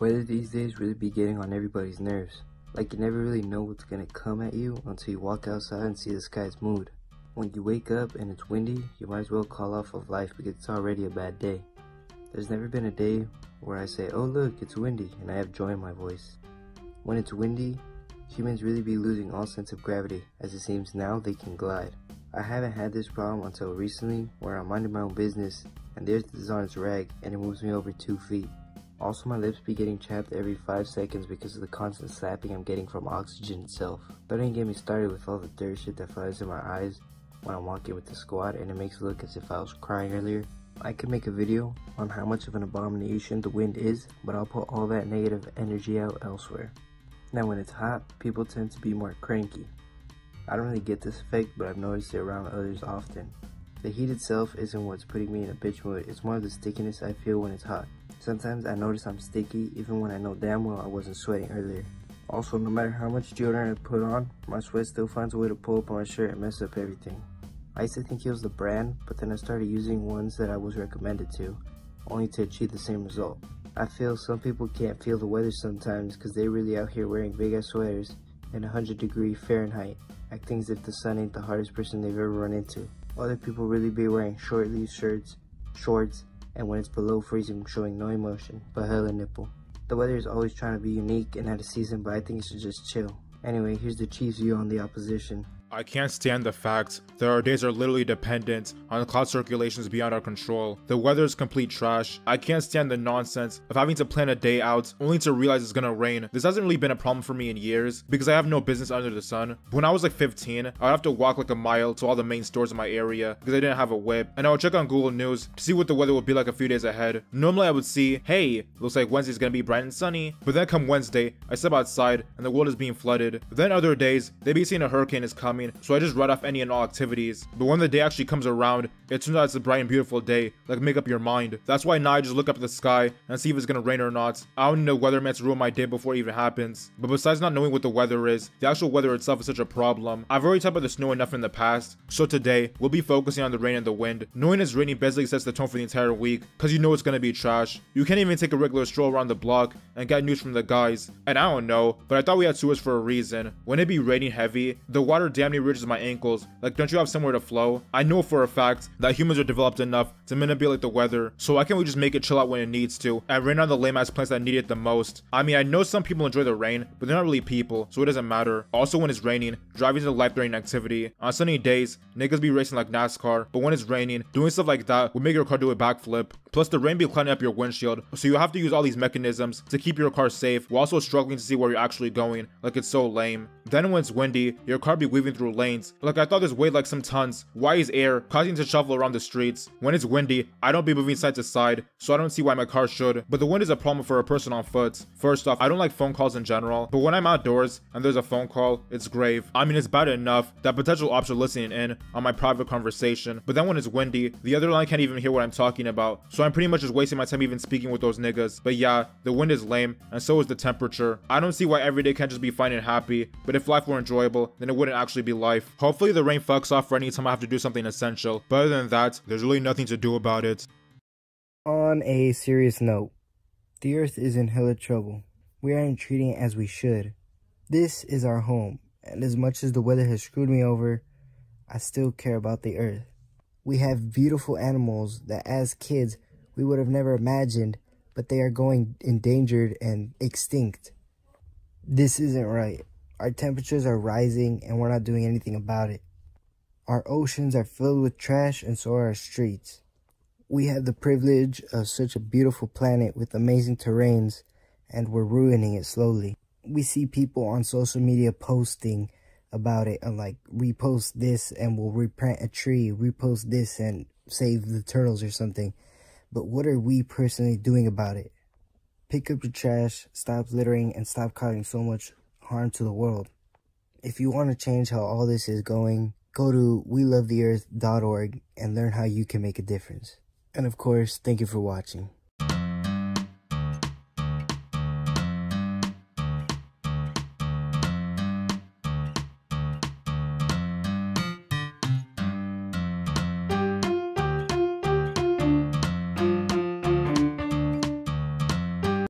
Weather these days really be getting on everybody's nerves. Like you never really know what's gonna come at you until you walk outside and see the sky's mood. When you wake up and it's windy, you might as well call off of life because it's already a bad day. There's never been a day where I say, oh look, it's windy, and I have joy in my voice. When it's windy, humans really be losing all sense of gravity, as it seems now they can glide. I haven't had this problem until recently, where I'm minding my own business, and the earth is on its rag, and it moves me over 2 feet. Also, my lips be getting chapped every 5 seconds because of the constant slapping I'm getting from oxygen itself. Don't even get me started with all the dirt shit that flies in my eyes when I'm walking with the squad, and it makes it look as if I was crying earlier. I could make a video on how much of an abomination the wind is, but I'll put all that negative energy out elsewhere. Now when it's hot, people tend to be more cranky. I don't really get this effect, but I've noticed it around others often. The heat itself isn't what's putting me in a bitch mood, it's more of the stickiness I feel when it's hot. Sometimes I notice I'm sticky even when I know damn well I wasn't sweating earlier. Also, no matter how much deodorant I put on, my sweat still finds a way to pull up on my shirt and mess up everything. I used to think it was the brand, but then I started using ones that I was recommended to, only to achieve the same result. I feel some people can't feel the weather sometimes because they're really out here wearing big ass sweaters in 100-degree Fahrenheit, acting as if the sun ain't the hardest person they've ever run into. Other people really be wearing short sleeve shirts, shorts, and when it's below freezing showing no emotion, but hella nipple. The weather is always trying to be unique and out of season, but I think it should just chill. Anyway, here's the Chiefs' view on the opposition. I can't stand the fact that our days are literally dependent on cloud circulations beyond our control. The weather is complete trash. I can't stand the nonsense of having to plan a day out only to realize it's gonna rain. This hasn't really been a problem for me in years because I have no business under the sun. But when I was like 15, I'd have to walk like a mile to all the main stores in my area because I didn't have a whip, and I would check on Google News to see what the weather would be like a few days ahead. Normally I would see, hey, looks like Wednesday's gonna be bright and sunny, but then come Wednesday, I step outside and the world is being flooded. Then other days, they be seeing a hurricane is coming, so I just write off any and all activities. But when the day actually comes around, it turns out it's a bright and beautiful day. Like, make up your mind. That's why now I just look up at the sky and see if it's gonna rain or not. I don't need a weatherman to ruin my day before it even happens. But besides not knowing what the weather is, the actual weather itself is such a problem. I've already talked about the snow enough in the past, so today we'll be focusing on the rain and the wind. Knowing it's raining basically sets the tone for the entire week, cause you know it's gonna be trash. You can't even take a regular stroll around the block and get news from the guys. And I don't know, but I thought we had sewers for a reason. When it be raining heavy, the water damn near reaches my ankles. Like, don't you have somewhere to flow? I know for a fact that humans are developed enough to manipulate the weather, so why can't we just make it chill out when it needs to and rain on the lame ass plants that need it the most? I mean, I know some people enjoy the rain, but they're not really people, so it doesn't matter. Also, when it's raining, driving is a life-threatening activity. On sunny days, niggas be racing like NASCAR, but when it's raining, doing stuff like that would make your car do a backflip. Plus, the rain be clogging up your windshield, so you have to use all these mechanisms to keep your car safe while also struggling to see where you're actually going. Like, it's so lame. Then when it's windy, your car be weaving through lanes. Like, I thought this weighed like some tons. Why is air causing to shuffle around the streets? When it's windy, I don't be moving side to side, so I don't see why my car should. But the wind is a problem for a person on foot. First off, I don't like phone calls in general, but when I'm outdoors and there's a phone call, it's grave. I mean, it's bad enough that potential ops are listening in on my private conversation, but then when it's windy, the other line can't even hear what I'm talking about, so I'm pretty much just wasting my time even speaking with those niggas. But yeah, the wind is lame, and so is the temperature. I don't see why every day can't just be fine and happy, but if life were enjoyable, then it wouldn't actually be life. Hopefully the rain fucks off for any time I have to do something essential, but other than that, there's really nothing to do about it. On a serious note, the earth is in hella trouble. We aren't treating it as we should. This is our home, and as much as the weather has screwed me over, I still care about the earth. We have beautiful animals that as kids we would have never imagined, but they are going endangered and extinct. This isn't right. Our temperatures are rising and we're not doing anything about it. Our oceans are filled with trash and so are our streets. We have the privilege of such a beautiful planet with amazing terrains, and we're ruining it slowly. We see people on social media posting about it and like, repost this and we'll replant a tree, repost this and save the turtles or something. But what are we personally doing about it? Pick up your trash, stop littering, and stop causing so much harm to the world. If you want to change how all this is going, go to welovetheearth.org and learn how you can make a difference. And of course, thank you for watching.